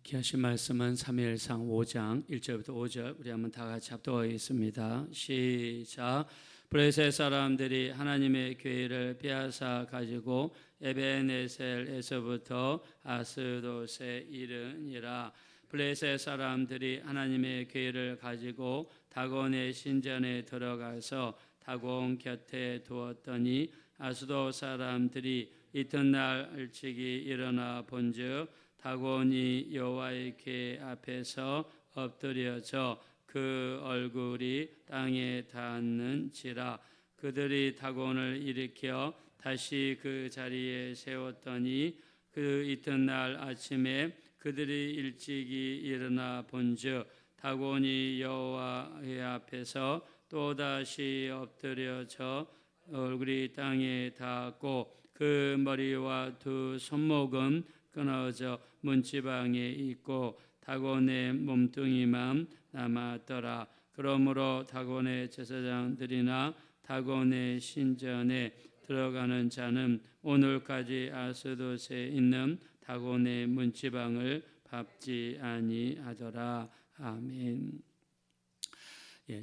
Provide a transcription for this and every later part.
기하신 말씀은 사무엘상 5장 1절부터 5절 우리 한번 다 같이 합독하겠습니다. 시작. 블레셋 사람들이 하나님의 교회를 빼앗아 가지고 에벤에셀에서부터 아스돗에 이르니라. 블레셋 사람들이 하나님의 교회를 가지고 다곤의 신전에 들어가서 다곤 곁에 두었더니 아스돗 사람들이 이튿날 일찍이 일어나 본즉 다곤이 여호와의 궤 앞에서 엎드려져 그 얼굴이 땅에 닿는지라. 그들이 다곤을 일으켜 다시 그 자리에 세웠더니 그 이튿날 아침에 그들이 일찍이 일어나 본즉 다곤이 여호와의 앞에서 또다시 엎드려져 얼굴이 땅에 닿았고 그 머리와 두 손목은 끊어져 문지방에 있고 다곤의 몸뚱이만 남았더라. 그러므로 다곤의 제사장들이나 다곤의 신전에 들어가는 자는 오늘까지 아스돗에 있는 다곤의 문지방을 밟지 아니하더라. 아멘.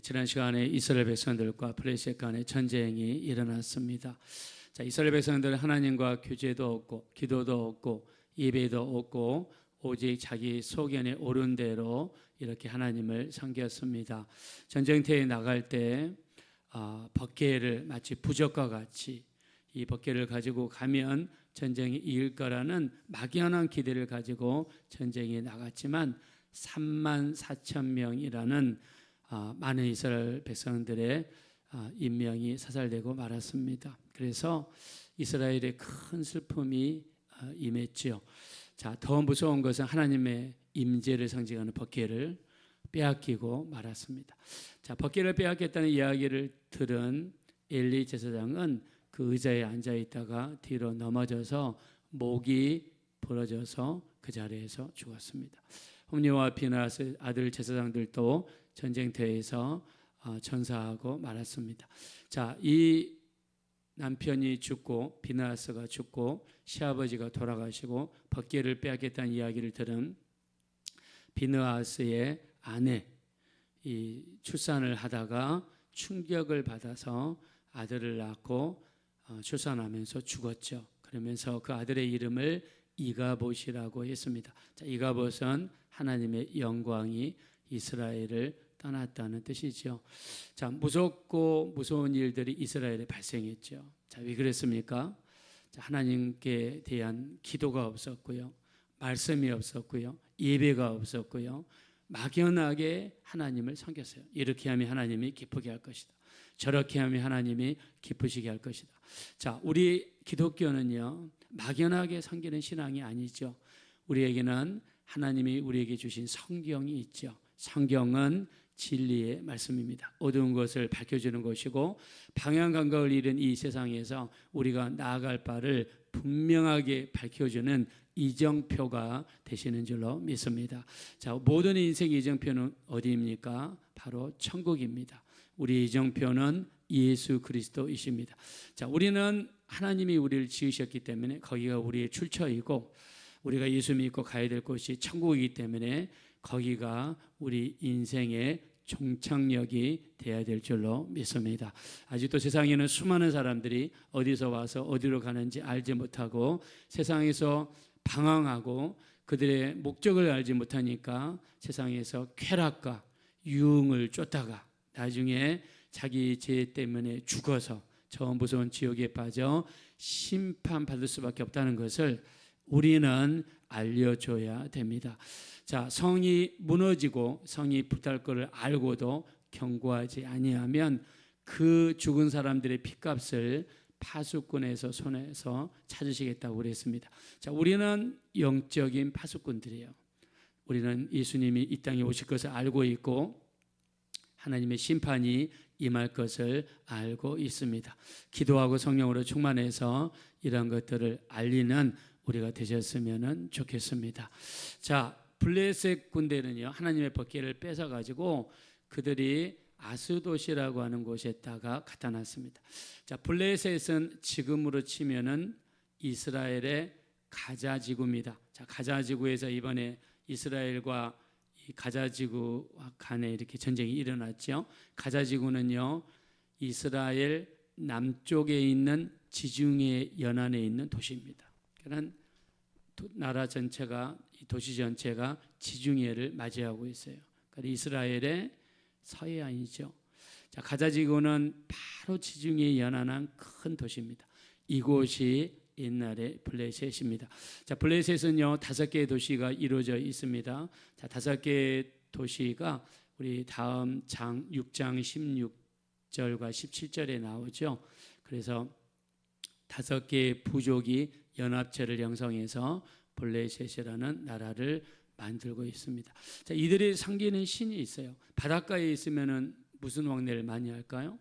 지난 시간에 이스라엘 백성들과 블레셋 간의 전쟁이 일어났습니다. 자, 이스라엘 백성들은 하나님과 교제도 없고 기도도 없고 예배도 없고 오직 자기 소견에 오른 대로 이렇게 하나님을 섬겼습니다. 전쟁터에 나갈 때 법궤를 마치 부적과 같이 이 법궤를 가지고 가면 전쟁이 이길 거라는 막연한 기대를 가지고 전쟁에 나갔지만 34,000명이라는 많은 이스라엘 백성들의 인명이 사살되고 말았습니다. 그래서 이스라엘의 큰 슬픔이 임했지요. 자, 더 무서운 것은 하나님의 임재를 상징하는 법궤를 빼앗기고 말았습니다. 자, 법궤를 빼앗겼다는 이야기를 들은 엘리 제사장은 그 의자에 앉아 있다가 뒤로 넘어져서 목이 부러져서 그 자리에서 죽었습니다. 홈리와 비나스 아들 제사장들도 전쟁터에서 전사하고 말았습니다. 자, 이 남편이 죽고 비나스가 죽고 시아버지가 돌아가시고 법궤를 빼앗겼다는 이야기를 들은 비느하스의 아내, 이 출산을 하다가 충격을 받아서 아들을 낳고 출산하면서 죽었죠. 그러면서 그 아들의 이름을 이가봇이라고 했습니다. 자, 이가봇은 하나님의 영광이 이스라엘을 떠났다는 뜻이죠. 자, 무섭고 무서운 일들이 이스라엘에 발생했죠. 자, 왜 그랬습니까? 자, 하나님께 대한 기도가 없었고요, 말씀이 없었고요, 예배가 없었고요, 막연하게 하나님을 섬겼어요. 이렇게 하면 하나님이 기쁘게 할 것이다, 저렇게 하면 하나님이 기쁘시게 할 것이다. 자, 우리 기독교는요, 막연하게 섬기는 신앙이 아니죠. 우리에게는 하나님이 우리에게 주신 성경이 있죠. 성경은 진리의 말씀입니다. 어두운 것을 밝혀주는 것이고 방향 감각을 잃은 이 세상에서 우리가 나아갈 바를 분명하게 밝혀주는 이정표가 되시는 줄로 믿습니다. 자, 모든 인생의 이정표는 어디입니까? 바로 천국입니다. 우리 이정표는 예수 그리스도이십니다. 자, 우리는 하나님이 우리를 지으셨기 때문에 거기가 우리의 출처이고 우리가 예수 믿고 가야 될 곳이 천국이기 때문에 거기가 우리 인생의 종착역이 되어야 될 줄로 믿습니다. 아직도 세상에는 수많은 사람들이 어디서 와서 어디로 가는지 알지 못하고 세상에서 방황하고 그들의 목적을 알지 못하니까 세상에서 쾌락과 유흥을 쫓다가 나중에 자기 죄 때문에 죽어서 저 무서운 지옥에 빠져 심판받을 수밖에 없다는 것을 우리는 알려줘야 됩니다. 자, 성이 무너지고 성이 불탈 것을 알고도 경고하지 아니하면 그 죽은 사람들의 핏값을 파수꾼에서 손에서 찾으시겠다고 그랬습니다. 자, 우리는 영적인 파수꾼들이에요. 우리는 예수님이 이 땅에 오실 것을 알고 있고 하나님의 심판이 임할 것을 알고 있습니다. 기도하고 성령으로 충만해서 이런 것들을 알리는 우리가 되셨으면 좋겠습니다. 자, 블레셋 군대는요, 하나님의 법궤를 뺏어가지고 그들이 아스돗이라고 하는 곳에다가 갖다 놨습니다. 자, 블레셋은 지금으로 치면은 이스라엘의 가자 지구입니다. 자, 가자 지구에서 이번에 이스라엘과 이 가자 지구 간에 이렇게 전쟁이 일어났죠. 가자 지구는요, 이스라엘 남쪽에 있는 지중해 연안에 있는 도시입니다. 그러니까 나라 전체가, 이 도시 전체가 지중해를 맞이하고 있어요. 그러니까 이스라엘의 서해안이죠. 자, 가자 지구는 바로 지중해 연안한 큰 도시입니다. 이곳이 옛날에 블레셋입니다. 자, 블레셋은요 5개의 도시가 이루어져 있습니다. 자, 5개의 도시가 우리 다음 장 6장 16절과 17절에 나오죠. 그래서 5개의 부족이 연합체를 형성해서 블레셋이라는 나라를 만들고 있습니다. 자, 이들이 섬기는 신이 있어요. 바닷가에 있으면은 무슨 왕래를 많이 할까요?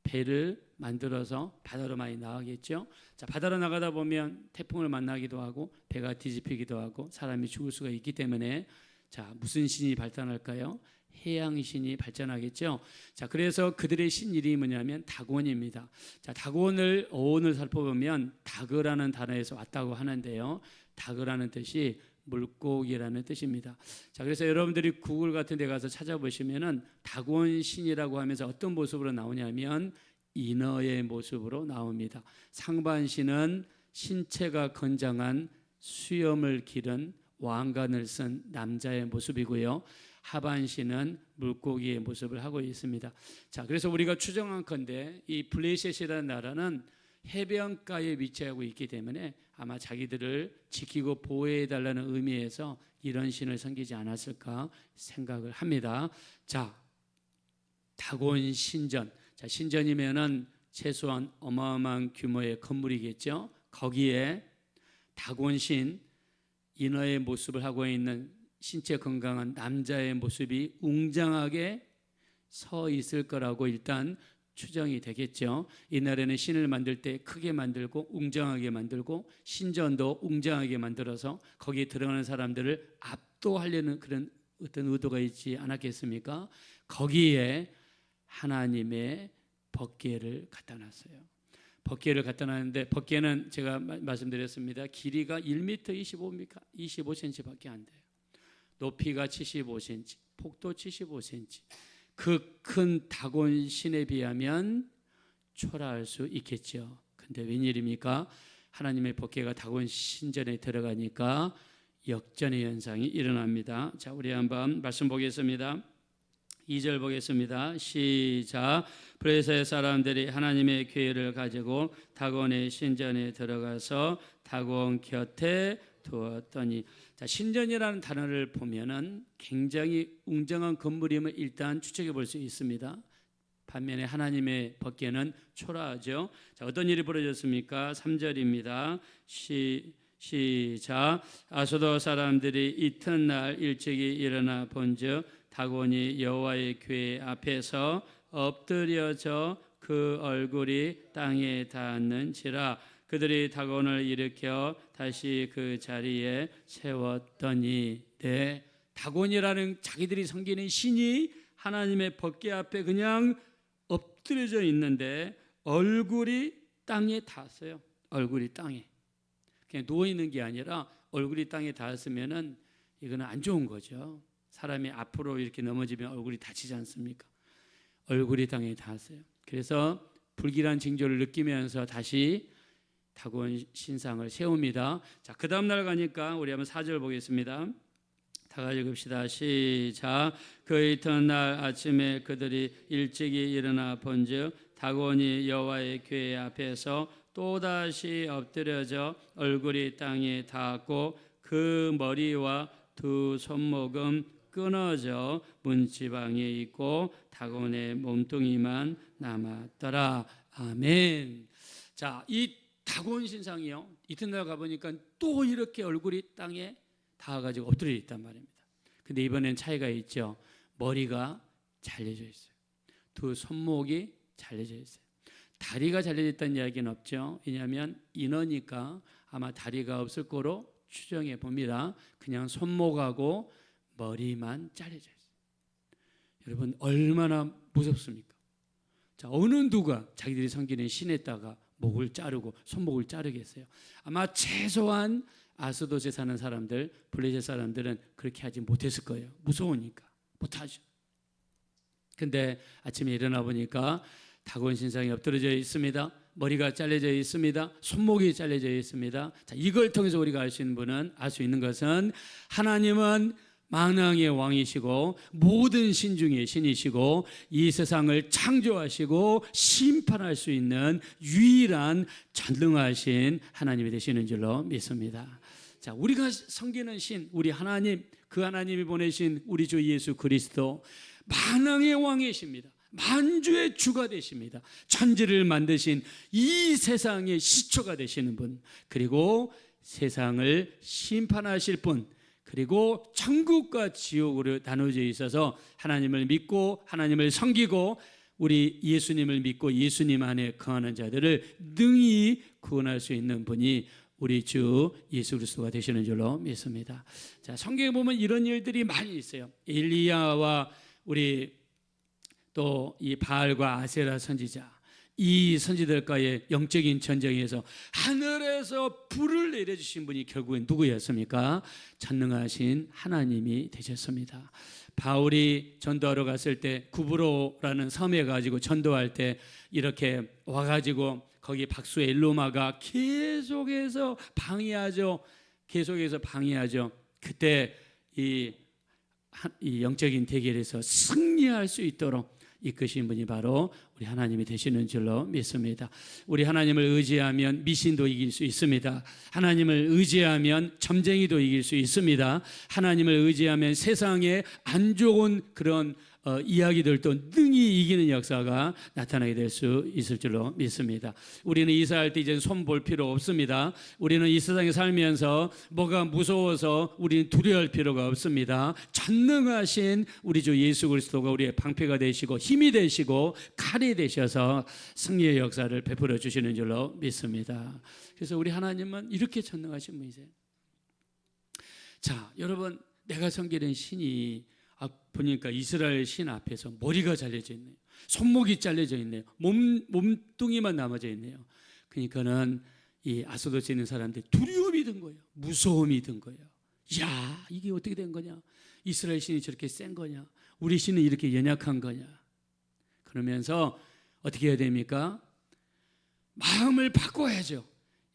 배를 만들어서 바다로 많이 나가겠죠. 자, 바다로 나가다 보면 태풍을 만나기도 하고 배가 뒤집히기도 하고 사람이 죽을 수가 있기 때문에, 자, 무슨 신이 발전할까요? 해양신이 발전하겠죠. 자, 그래서 그들의 신 이름이 뭐냐면 다곤입니다. 자, 다곤을 어원을 살펴보면 다그라는 단어에서 왔다고 하는데요. 다그라는 뜻이 물고기라는 뜻입니다. 자, 그래서 여러분들이 구글 같은 데 가서 찾아보시면은 다곤 신이라고 하면서 어떤 모습으로 나오냐면 인어의 모습으로 나옵니다. 상반신은 신체가 건장한 수염을 기른 왕관을 쓴 남자의 모습이고요. 하반신은 물고기의 모습을 하고 있습니다. 자, 그래서 우리가 추정한컨대 이 블레셋이라는 나라는 해변가에 위치하고 있기 때문에 아마 자기들을 지키고 보호해 달라는 의미에서 이런 신을 섬기지 않았을까 생각을 합니다. 자, 다곤 신전. 자, 신전이면은 최소한 어마어마한 규모의 건물이겠죠. 거기에 다곤신 인어의 모습을 하고 있는 신체 건강한 남자의 모습이 웅장하게 서 있을 거라고 일단 추정이 되겠죠. 옛날에는 신을 만들 때 크게 만들고 웅장하게 만들고 신전도 웅장하게 만들어서 거기에 들어가는 사람들을 압도하려는 그런 어떤 의도가 있지 않았겠습니까? 거기에 하나님의 법궤를 갖다 놨어요. 법궤를 갖다 놨는데 법궤는 제가 말씀드렸습니다. 길이가 1m 25cm밖에 안 돼요. 높이가 75cm, 폭도 75cm. 그 큰 다곤 신에 비하면 초라할 수 있겠죠. 근데 웬일입니까? 하나님의 법궤가 다곤 신전에 들어가니까 역전의 현상이 일어납니다. 자, 우리 한번 말씀 보겠습니다. 2절 보겠습니다. 시작. 블레셋 사람들이 하나님의 궤를 가지고 다곤의 신전에 들어가서 다곤 곁에 두었더니, 자, 신전이라는 단어를 보면은 굉장히 웅장한 건물임을 일단 추측해 볼 수 있습니다. 반면에 하나님의 법궤는 초라하죠. 자, 어떤 일이 벌어졌습니까? 3절입니다. 시작. 아소도 사람들이 이튿날 일찍이 일어나 본즉 다곤이 여호와의 궤 앞에서 엎드려져 그 얼굴이 땅에 닿았는지라. 그들이 다곤을 일으켜 다시 그 자리에 세웠더니, 네, 다곤이라는 자기들이 섬기는 신이 하나님의 법궤 앞에 그냥 엎드려져 있는데 얼굴이 땅에 닿았어요. 얼굴이 땅에. 그냥 누워 있는 게 아니라 얼굴이 땅에 닿았으면은 이거는 안 좋은 거죠. 사람이 앞으로 이렇게 넘어지면 얼굴이 다치지 않습니까? 얼굴이 땅에 닿았어요. 그래서 불길한 징조를 느끼면서 다시 다곤 신상을 세웁니다. 자, 그 다음 날 가니까 우리 한번 4절 보겠습니다. 다 같이 읽읍시다. 시작. 그 이튿날 아침에 그들이 일찍이 일어나 본즉 다곤이 여호와의 궤 앞에서 또다시 엎드려져 얼굴이 땅에 닿았고 그 머리와 두 손목은 끊어져 문지방에 있고 다곤의 몸뚱이만 남았더라. 아멘. 자, 이 다곤 신상이요, 이튿날 가보니까 또 이렇게 얼굴이 땅에 닿아가지고 엎드려 있단 말입니다. 근데 이번엔 차이가 있죠. 머리가 잘려져 있어요. 두 손목이 잘려져 있어요. 다리가 잘려져 있다는 이야기는 없죠. 왜냐하면 인어니까 아마 다리가 없을 거로 추정해 봅니다. 그냥 손목하고 머리만 잘려져 있어요. 여러분, 얼마나 무섭습니까? 자, 어느 누가 자기들이 섬기는 신에다가 목을 자르고 손목을 자르겠어요? 아마 최소한 아스돗에 사는 사람들, 블레셋 사람들은 그렇게 하지 못했을 거예요. 무서우니까 못하죠. 근데 아침에 일어나 보니까 다곤 신상이 엎드려져 있습니다. 머리가 잘려져 있습니다. 손목이 잘려져 있습니다. 자, 이걸 통해서 우리가 알 수 있는 것은 하나님은 만왕의 왕이시고 모든 신 중에 신이시고 이 세상을 창조하시고 심판할 수 있는 유일한 전능하신 하나님이 되시는 줄로 믿습니다. 자, 우리가 섬기는 신, 우리 하나님, 그 하나님이 보내신 우리 주 예수 그리스도 만왕의 왕이십니다. 만주의 주가 되십니다. 천지를 만드신 이 세상의 시초가 되시는 분, 그리고 세상을 심판하실 분, 그리고 천국과 지옥으로 나눠져 있어서 하나님을 믿고 하나님을 섬기고 우리 예수님을 믿고 예수님 안에 거하는 자들을 능히 구원할 수 있는 분이 우리 주 예수 그리스도가 되시는 줄로 믿습니다. 자, 성경에 보면 이런 일들이 많이 있어요. 엘리야와 우리 또 이 바알과 아세라 선지자, 이 선지들과의 영적인 전쟁에서 하늘에서 불을 내려주신 분이 결국엔 누구였습니까? 전능하신 하나님이 되셨습니다. 바울이 전도하러 갔을 때 구브로라는 섬에 가지고 전도할 때 이렇게 와가지고 거기 박수 엘로마가 계속해서 방해하죠. 그때 이 영적인 대결에서 승리할 수 있도록 이끄신 분이 바로 우리 하나님이 되시는 줄로 믿습니다. 우리 하나님을 의지하면 미신도 이길 수 있습니다. 하나님을 의지하면 점쟁이도 이길 수 있습니다. 하나님을 의지하면 세상에 안 좋은 그런 이야기들도 능히 이기는 역사가 나타나게 될 수 있을 줄로 믿습니다. 우리는 이사할 때 이제 손 볼 필요 없습니다. 우리는 이 세상에 살면서 뭐가 무서워서 우리는 두려워할 필요가 없습니다. 전능하신 우리 주 예수 그리스도가 우리의 방패가 되시고 힘이 되시고 칼이 되셔서 승리의 역사를 베풀어 주시는 줄로 믿습니다. 그래서 우리 하나님은 이렇게 전능하신 분이세요. 자, 여러분, 내가 섬기는 신이 보니까 이스라엘 신 앞에서 머리가 잘려져 있네요. 손목이 잘려져 있네요. 몸뚱이만 남아져 있네요. 그러니까는 이 아스돗에 있는 사람들이 두려움이 든 거예요. 무서움이 든 거예요. 야, 이게 어떻게 된 거냐? 이스라엘 신이 저렇게 센 거냐? 우리 신은 이렇게 연약한 거냐? 그러면서 어떻게 해야 됩니까? 마음을 바꿔야죠.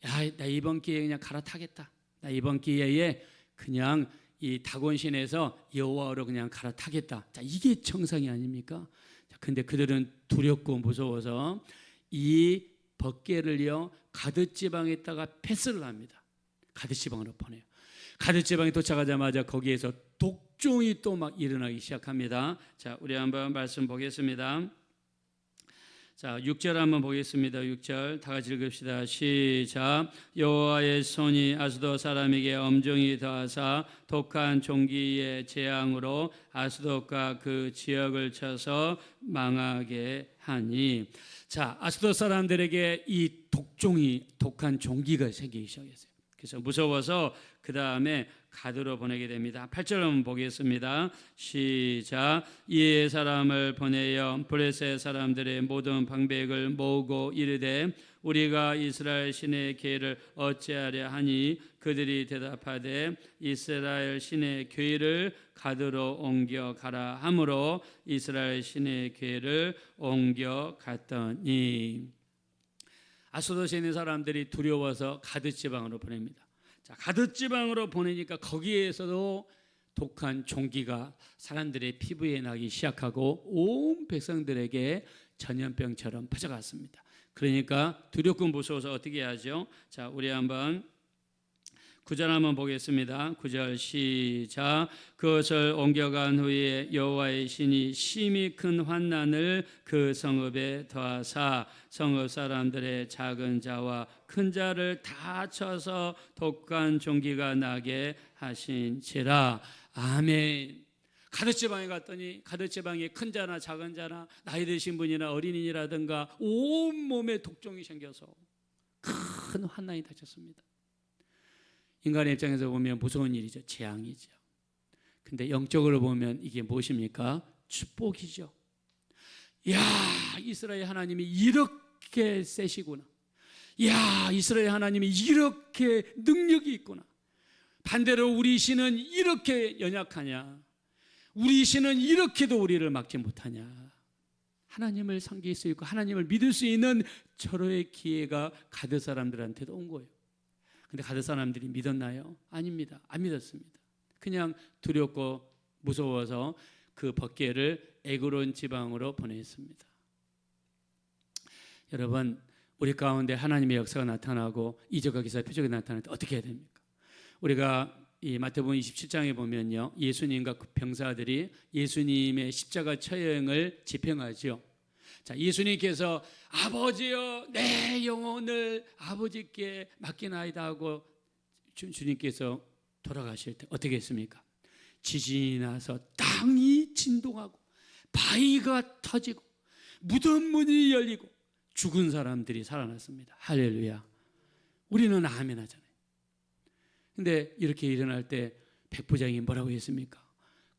야, 나 이번 기회에 그냥 갈아타겠다. 나 이번 기회에 그냥 이 다곤신에서 여호와로 그냥 갈아타겠다. 자, 이게 정상이 아닙니까? 자, 근데 그들은 두렵고 무서워서 이 벗개를요 가드 지방에다가 패스를 합니다. 가드 지방으로 보내요. 가드 지방에 도착하자마자 거기에서 독종이 또 막 일어나기 시작합니다. 자, 우리 한번 말씀 보겠습니다. 자, 6절 한번 보겠습니다. 6절 다 같이 읽읍시다. 시작. 여호와의 손이 아스돗 사람에게 엄중히 더하사 독한 종기의 재앙으로 아스돗과 그 지역을 쳐서 망하게 하니. 자, 아스돗 사람들에게 이 독한 종기가 생기기 시작했어요. 그래서 무서워서 그 다음에 가드로 보내게 됩니다. 8절 한번 보겠습니다. 시작. 이에 사람을 보내어 블레셋 사람들의 모든 방백을 모으고 이르되 우리가 이스라엘 신의 궤를 어찌하려 하니 그들이 대답하되 이스라엘 신의 궤를 가드로 옮겨 가라 하므로 이스라엘 신의 궤를 옮겨 갔더니. 아스돗에 있는 사람들이 두려워서 가드 지방으로 보냅니다. 자, 가드 지방으로 보내니까 거기에서도 독한 종기가 사람들의 피부에 나기 시작하고 온 백성들에게 전염병처럼 퍼져갔습니다. 그러니까 두렵고 무서워서 어떻게 하죠? 자, 우리 한번 9절 한번 보겠습니다. 9절 시작. 그것을 옮겨간 후에 여호와의 신이 심히 큰 환난을 그 성읍에 더하사 성읍 사람들의 작은 자와 큰 자를 다 쳐서 독한 종기가 나게 하신지라. 아멘. 가드지방에 갔더니 가드지방에 큰 자나 작은 자나 나이 드신 분이나 어린이라든가 온몸에 독종이 생겨서 큰 환난이 닥쳤습니다. 인간의 입장에서 보면 무서운 일이죠. 재앙이죠. 근데 영적으로 보면 이게 무엇입니까? 축복이죠. 야, 이스라엘 하나님이 이렇게 세시구나. 야, 이스라엘 하나님이 이렇게 능력이 있구나. 반대로 우리 신은 이렇게 연약하냐, 우리 신은 이렇게도 우리를 막지 못하냐. 하나님을 섬길 수 있고 하나님을 믿을 수 있는 절호의 기회가 가드 사람들한테도 온 거예요. 근데 가드 사람들이 믿었나요? 아닙니다. 안 믿었습니다. 그냥 두렵고 무서워서 그 법궤를 에그론 지방으로 보냈습니다. 여러분, 우리 가운데 하나님의 역사가 나타나고 이적과 기사 표적이 나타날 때 어떻게 해야 됩니까? 우리가 이 마태복음 27장에 보면요, 예수님과 그 병사들이 예수님의 십자가 처형을 집행하죠. 자, 예수님께서 아버지여 내 영혼을 아버지께 맡기나이다 하고 주님께서 돌아가실 때 어떻게 했습니까? 지진이 나서 땅이 진동하고 바위가 터지고 무덤 문이 열리고 죽은 사람들이 살아났습니다. 할렐루야. 우리는 아멘 하잖아요. 근데 이렇게 일어날 때 백부장이 뭐라고 했습니까?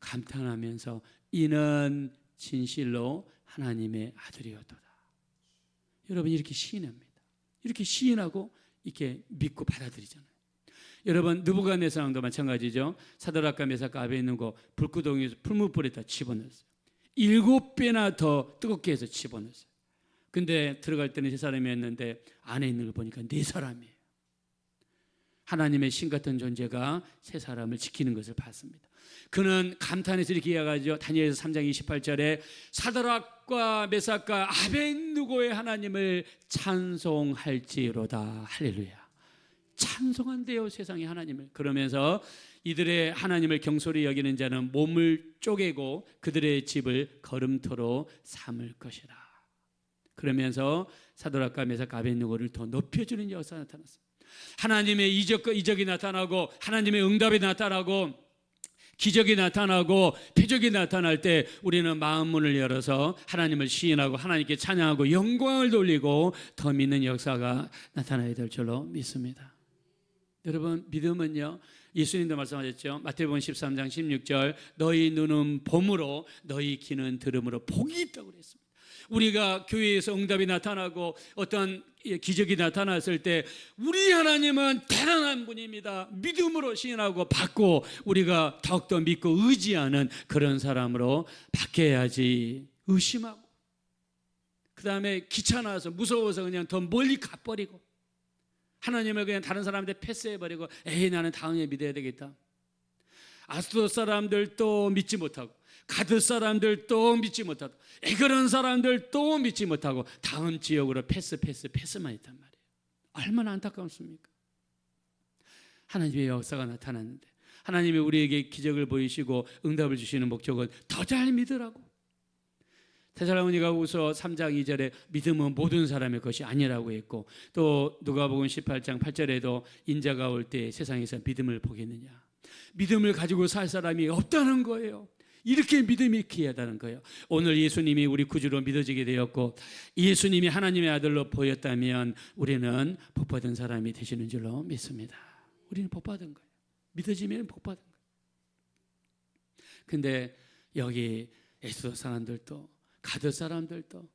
감탄하면서 이는 진실로 하나님의 아들이었도다. 여러분, 이렇게 시인합니다. 이렇게 시인하고 이렇게 믿고 받아들이잖아요. 여러분, 느부갓네살도 마찬가지죠. 사드락과 메삭과 아벳느고 불구덩이에서 풀무불에다 집어넣었어요. 7배나 더 뜨겁게 해서 집어넣었어요. 근데 들어갈 때는 3사람이었는데 안에 있는 걸 보니까 4사람이에요. 하나님의 신 같은 존재가 3사람을 지키는 것을 봤습니다. 그는 감탄해서 이렇게 이야기하죠. 다니엘서 3장 28절에 사드락과 메삭과 아벳느고의 하나님을 찬송할지로다. 할렐루야. 찬송한대요, 세상의 하나님을. 그러면서 이들의 하나님을 경솔히 여기는 자는 몸을 쪼개고 그들의 집을 걸음터로 삼을 것이라. 그러면서 사드락과 메삭과 아벳느고를 더 높여주는 역사가 나타났습니다. 하나님의 이적이 나타나고 하나님의 응답이 나타나고 기적이 나타나고 표적이 나타날 때 우리는 마음 문을 열어서 하나님을 시인하고 하나님께 찬양하고 영광을 돌리고 더 믿는 역사가 나타나야 될 줄로 믿습니다. 여러분, 믿음은요, 예수님도 말씀하셨죠. 마태복음 13장 16절 너희 눈은 봄으로 너희 귀는 들음으로 복이 있다고 그랬습니다. 우리가 교회에서 응답이 나타나고 어떤 기적이 나타났을 때 우리 하나님은 대단한 분입니다. 믿음으로 시인하고 받고 우리가 더욱더 믿고 의지하는 그런 사람으로 바뀌어야지. 의심하고 그 다음에 귀찮아서 무서워서 그냥 더 멀리 가버리고 하나님을 그냥 다른 사람한테 패스해버리고 에이 나는 다음에 믿어야 되겠다. 아스돗 사람들도 믿지 못하고 가드 사람들도 믿지 못하고 에그런 사람들도 믿지 못하고 다음 지역으로 패스만 했단 말이에요. 얼마나 안타깝습니까? 하나님의 역사가 나타났는데 하나님이 우리에게 기적을 보이시고 응답을 주시는 목적은 더 잘 믿으라고. 데살로니가후서 3장 2절에 믿음은 모든 사람의 것이 아니라고 했고 또 누가복음 18장 8절에도 인자가 올 때 세상에서 믿음을 보겠느냐. 믿음을 가지고 살 사람이 없다는 거예요. 이렇게 믿음이 귀하다는 거예요. 오늘 예수님이 우리 구주로 믿어지게 되었고 예수님이 하나님의 아들로 보였다면 우리는 복받은 사람이 되시는 줄로 믿습니다. 우리는 복받은 거예요. 믿어지면 복받은 거예요. 근데 여기 에스더 사람들도 가드 사람들도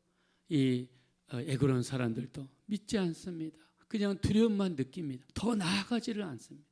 이 에그론 사람들도 믿지 않습니다. 그냥 두려움만 느낍니다. 더 나아가지를 않습니다.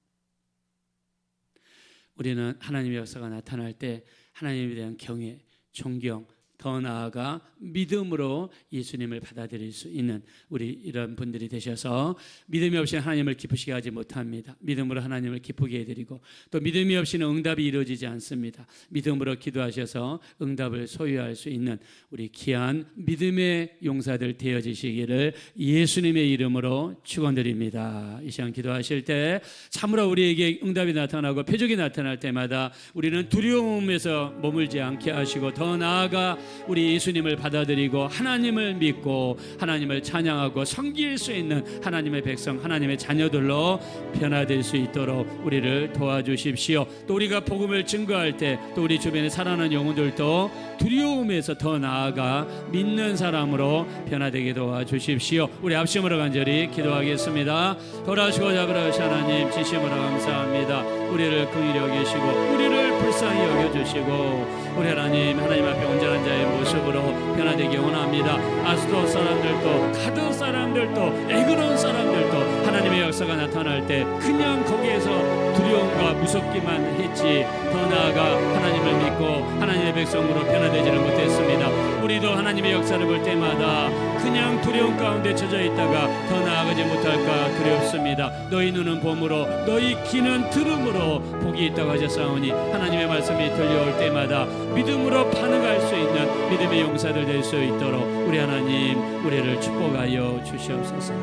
우리는 하나님의 역사가 나타날 때 하나님에 대한 경외, 존경, 더 나아가 믿음으로 예수님을 받아들일 수 있는 우리 이런 분들이 되셔서 믿음이 없이 하나님을 기쁘시게 하지 못합니다. 믿음으로 하나님을 기쁘게 해드리고 또 믿음이 없이는 응답이 이루어지지 않습니다. 믿음으로 기도하셔서 응답을 소유할 수 있는 우리 귀한 믿음의 용사들 되어지시기를 예수님의 이름으로 축원드립니다. 이 시간 기도하실 때 참으로 우리에게 응답이 나타나고 표적이 나타날 때마다 우리는 두려움에서 머물지 않게 하시고 더 나아가 우리 예수님을 받아들이고 하나님을 믿고 하나님을 찬양하고 섬길 수 있는 하나님의 백성, 하나님의 자녀들로 변화될 수 있도록 우리를 도와주십시오. 또 우리가 복음을 증거할 때 또 우리 주변에 살아나는 영혼들도 두려움에서 더 나아가 믿는 사람으로 변화되게 도와주십시오. 우리 합심으로 간절히 기도하겠습니다. 돌아오시고 잡으라신 하나님 진심으로 감사합니다. 우리를 긍휼히 여기시고 우리를 불쌍히 여겨주시고 우리 하나님 앞에 온전한 자의 모습으로 변화되기 원합니다. 아스돗 사람들도 가드 사람들도 에그론 사람들도 하나님의 역사가 나타날 때 그냥 거기에서 두려움과 무섭기만 했지 더 나아가 하나님을 믿고 하나님의 백성으로 변화되지를 못했습니다. 우리도 하나님의 역사를 볼 때마다 그냥 두려움 가운데 젖어 있다가 더 나아가지 못할까 두렵습니다. 너희 눈은 봄으로 너희 귀는 들음으로 복이 있다고 하셨사오니 하나님의 말씀이 들려올 때마다 믿음으로 반응할 수 있는 믿음의 용사들 될 수 있도록 우리 하나님 우리를 축복하여 주시옵소서.